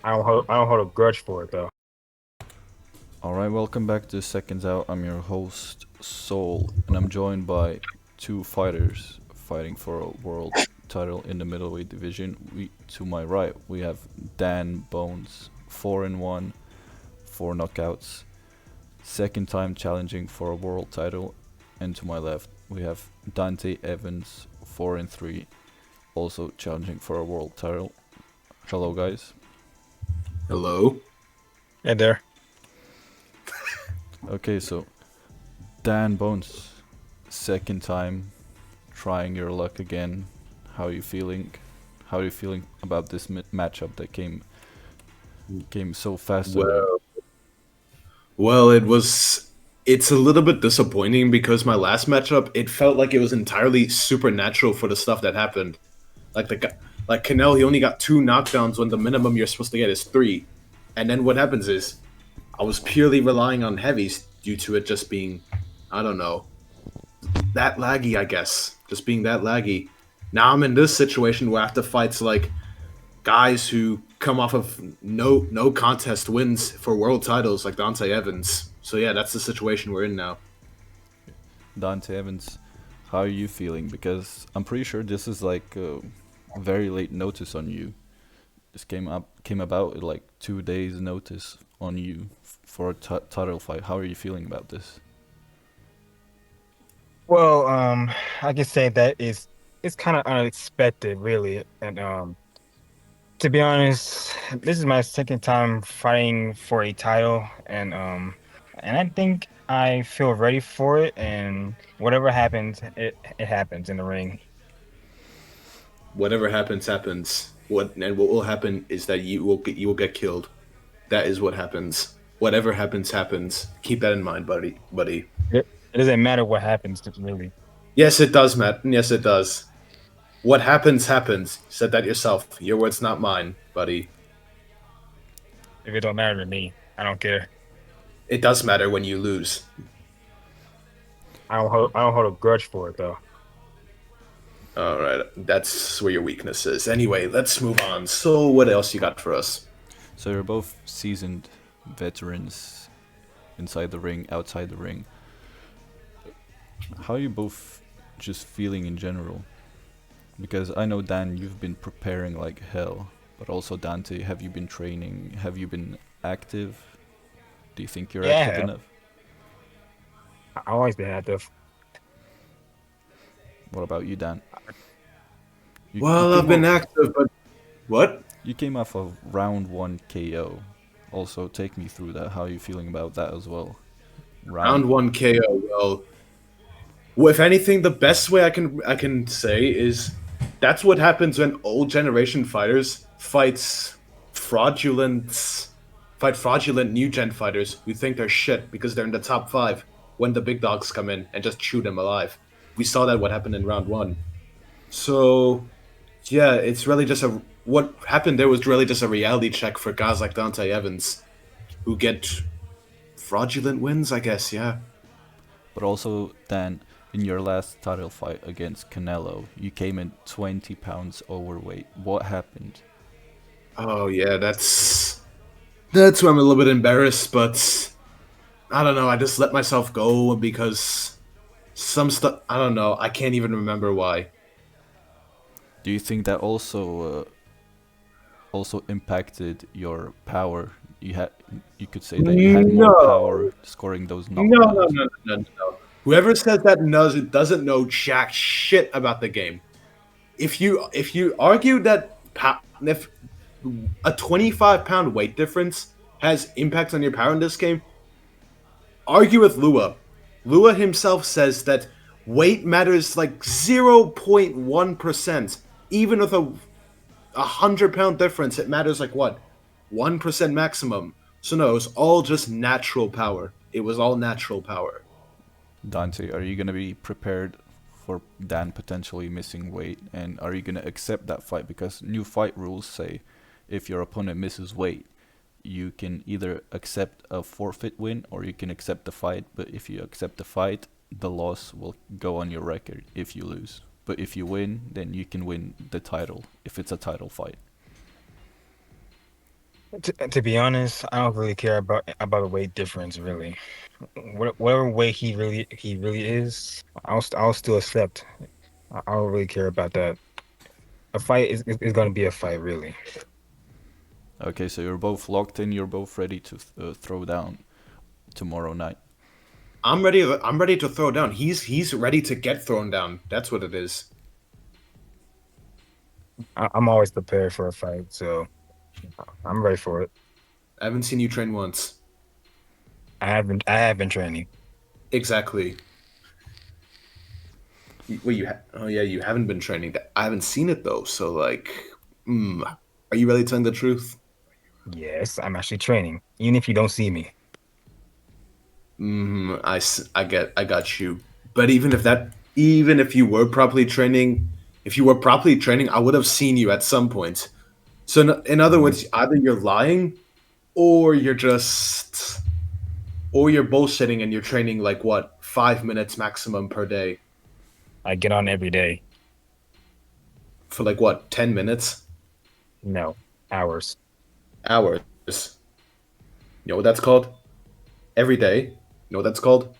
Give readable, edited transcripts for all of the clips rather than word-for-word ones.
I don't hold a grudge for it though. Alright, welcome back to Seconds Out. I'm your host, Soul, and I'm joined by two fighters fighting for a world title in the middleweight division. To my right, we have Dan Bones, 4-1, 4 knockouts, second time challenging for a world title. And to my left, we have Dante Evans, 4-3, also challenging for a world title. Hello, guys. Hello. Hey there. Okay, so Dan Bones, second time trying your luck again. How are you feeling? How are you feeling about this matchup that came so fast on you? Well, it's a little bit disappointing because my last matchup, it felt like it was entirely supernatural for the stuff that happened. Like like Canelo, he only got 2 knockdowns when the minimum you're supposed to get is 3. And then what happens is I was purely relying on heavies due to it just being, I don't know, that laggy, I guess. Just being that laggy. Now I'm in this situation where I have to fight like guys who come off of no contest wins for world titles like Dante Evans. So yeah, that's the situation we're in now. Dante Evans, how are you feeling? Because I'm pretty sure this is like very late notice on you. This came about at like 2 days notice on you for a title fight. How are you feeling about this? Well, I can say that it's kind of unexpected, really. And to be honest, this is my second time fighting for a title, and I think I feel ready for it. And whatever happens, it happens in the ring. Whatever happens, happens. What will happen is that you will get killed. That is what happens. Whatever happens, happens. Keep that in mind, buddy. It doesn't matter what happens, really. Yes, it does, Matt. Yes, it does. What happens, happens. You said that yourself. Your words, not mine, buddy. If it don't matter to me, I don't care. It does matter when you lose. I don't hold a grudge for it though. All right, that's where your weakness is. Anyway, let's move on. So, what else you got for us? So you're both seasoned veterans inside the ring, outside the ring. How are you both just feeling in general? Because I know, Dan, you've been preparing like hell, but also Dante, have you been training? Have you been active? Do you think you're active Yeah, enough? I always been active. What about you, Dan? You Well, I've came been off active, but what? you came off of round one KO. Also, take me through that. How are you feeling about that as well? Round Round one KO. Well, if anything, the best way I can say is that's what happens when old generation fighters fraudulent fight fraudulent new gen fighters who think they're shit because they're in the top 5 when the big dogs come in and just chew them alive. We saw that what happened in round 1. So yeah, it's really just a what happened there was really just a reality check for guys like Dante Evans who get fraudulent wins, I guess. Yeah. But also, Dan, in your last title fight against Canelo, you came in 20 pounds overweight. What happened? Oh yeah, that's where I'm a little bit embarrassed, but I don't know. I just let myself go because some stuff. I don't know. I can't even remember why. Do you think that also impacted your power? You could say that you had more No, power scoring those no, no, knockdowns. no, no, no. No. Whoever says that knows it doesn't know jack shit about the game. If you argue that if a 25-pound weight difference has impact on your power in this game, argue with Lua. Lua himself says that weight matters like 0.1%. Even with a 100-pound difference, it matters like what? 1% maximum. So no, it was all just natural power. It was all natural power. Dante, are you gonna be prepared for Dan potentially missing weight, and are you gonna accept that fight? Because new fight rules say if your opponent misses weight, you can either accept a forfeit win or you can accept the fight. But if you accept the fight, the loss will go on your record if you lose. But if you win, then you can win the title if it's a title fight. To be honest, I don't really care about the weight difference really. Whatever weight he really is, I'll still accept. I don't really care about that. A fight is going to be a fight, really. Okay, so you're both locked in. You're both ready to throw down tomorrow night. I'm ready. I'm ready to throw down. He's ready to get thrown down. That's what it is. I'm always prepared for a fight, so I'm ready for it. I haven't seen you train once. I have been training. Exactly. Well, oh yeah, you haven't been training. I haven't seen it though. So like, are you really telling the truth? Yes, I'm actually training, even if you don't see me. I got you. But even if you were properly training, I would have seen you at some point. So in other Mhm. words, either you're lying, or or you're bullshitting and you're training like what 5 minutes maximum per day I get on every day. for like what 10 minutes, No, hours. hours. You know what that's called? Every day. You know what that's called?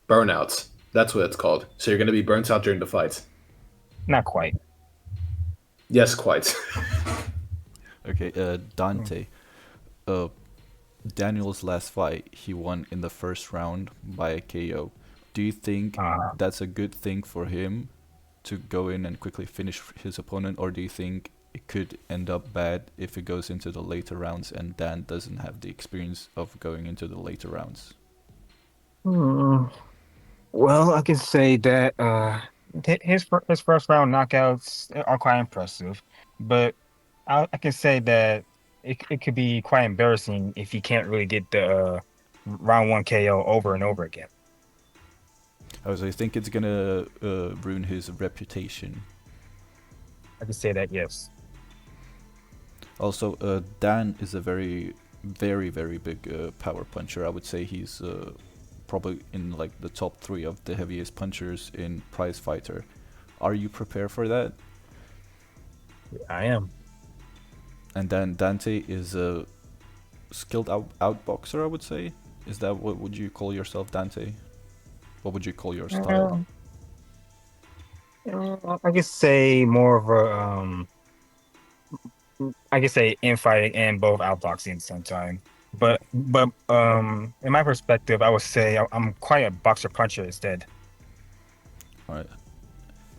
Burnouts. That's what it's called. So you're gonna be burnt out during the fight. Not quite. Yes, quite. Okay, Dante. Uh, Daniel's last fight, he won in the first round by a KO. Do you think Uh, that's a good thing for him to go in and quickly finish his opponent, or do you think it could end up bad if it goes into the later rounds and Dan doesn't have the experience of going into the later rounds? hmm. Well, I can say that his first round knockouts are quite impressive, but I can say that it could be quite embarrassing if he can't really get the round one KO over and over again. Oh, so I think it's gonna ruin his reputation. I can say that, yes. Also, Dan is a very, very, very big power puncher. I would say he's probably in like the top 3 of the heaviest punchers in prize fighter. Are you prepared for that? I am. And then Dante is a skilled outboxer, I would say. Is that what would you call yourself, Dante? What would you call your style? Uh, I could say more of a I could say infighting and both outboxing at the same time. But in my perspective, I would say I'm quite a boxer puncher instead. All right.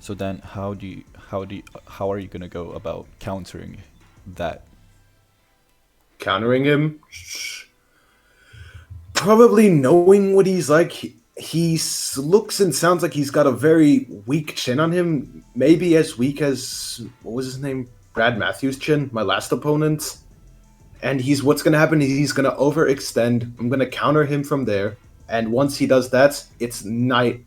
So then, how are you gonna go about countering that? Countering him, probably knowing what he's like. Looks and sounds like he's got a very weak chin on him. Maybe as weak as what was his name, Brad Matthews' chin, my last opponent. And what's gonna happen is he's gonna overextend. I'm gonna counter him from there. And once he does that, it's night.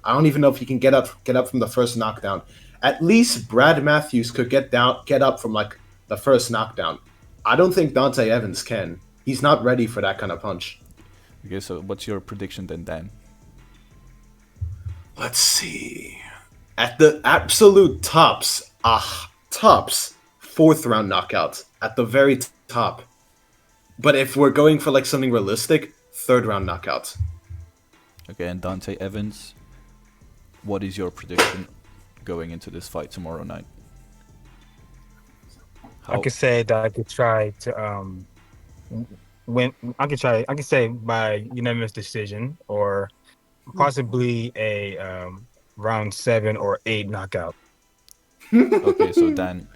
I don't even know if he can get up from the first knockdown. At least Brad Matthews could get up from like the first knockdown. I don't think Dante Evans can. He's not ready for that kind of punch. Okay, so what's your prediction then, Dan? Let's see. At the absolute tops, 4th round knockout. At the very top. But if we're going for like something realistic, 3rd round knockout. Okay, and Dante Evans, what is your prediction going into this fight tomorrow night? I How? could say that I could try to win. I could say by unanimous decision or possibly a round 7 or 8 knockout. Okay, so Dan,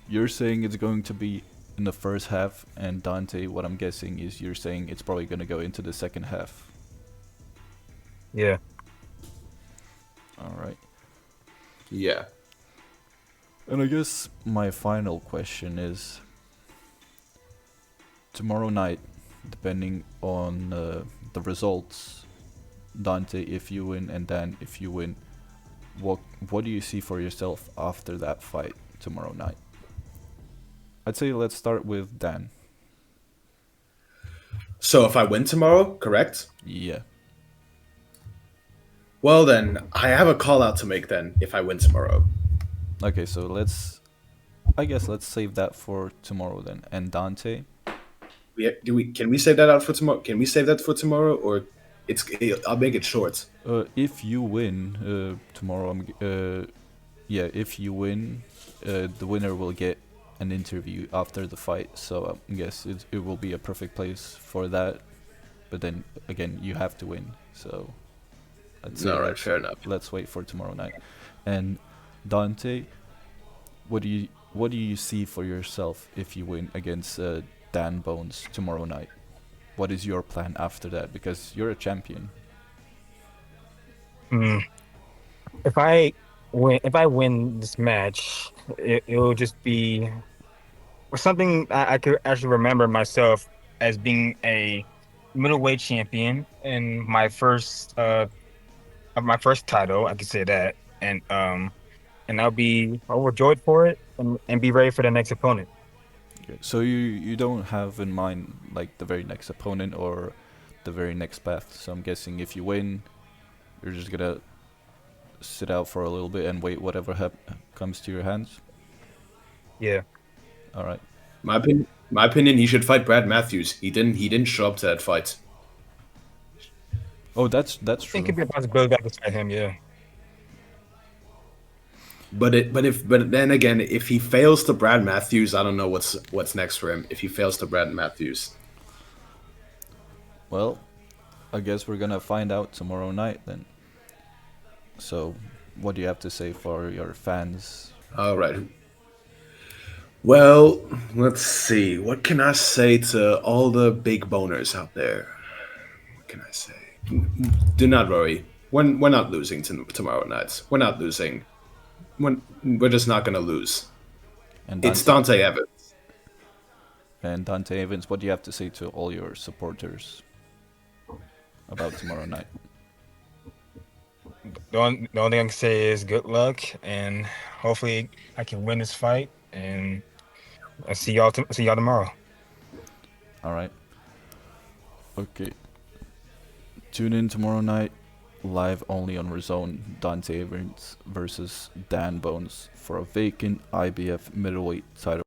you're saying it's going to be in the first half, and Dante, what I'm guessing is you're saying it's probably going to go into the second half. Yeah. All right. Yeah. And I guess my final question is tomorrow night, depending on the results, Dante, if you win, and Dan, if you win, what do you see for yourself after that fight tomorrow night? I'd say let's start with Dan. So if I win tomorrow, correct? Yeah. Well then, I have a call out to make then if I win tomorrow. Okay, so I guess let's save that for tomorrow then. And Dante, Can we save that out for tomorrow? Can we save that for tomorrow, or I'll make it short. if you win tomorrow, yeah, if you win, the winner will get an interview after the fight. So I guess it will be a perfect place for that. But then again, you have to win. So let's say All right, fair enough. let's wait for tomorrow night. And Dante, what do you see for yourself if you win against Dan Bones tomorrow night? What is your plan after that? Because you're a champion. Mm. If I win this match, it will just be something I could actually remember myself as being a middleweight champion in my first of my first title. I could say that, and I'll be overjoyed for it and be ready for the next opponent. Okay. So you don't have in mind like the very next opponent or the very next path. So I'm guessing if you win, you're just gonna sit out for a little bit and wait whatever comes to your hands. Yeah. All right. My opinion, he should fight Brad Matthews. He didn't show up to that fight. Oh, that's I think true. it'd be a possibility I could fight him. Yeah. But then again, if he fails to Brad Matthews, I don't know what's next for him. If he fails to Brad Matthews, Well, I guess we're gonna find out tomorrow night then. So, what do you have to say for your fans? all right. Well, let's see. What can I say to all the big boners out there? What can I say? Do not worry. We're not losing tomorrow night. We're not losing. We're just not gonna lose. And It's Dante, Dante Evans. and Dante Evans, what do you have to say to all your supporters about tomorrow night? The only thing I can say is good luck, and hopefully I can win this fight. And I'll see y'all tomorrow. All right. Okay. Tune in tomorrow night, live only on ROZN. Dante Evans versus Dan Bones for a vacant IBF middleweight title.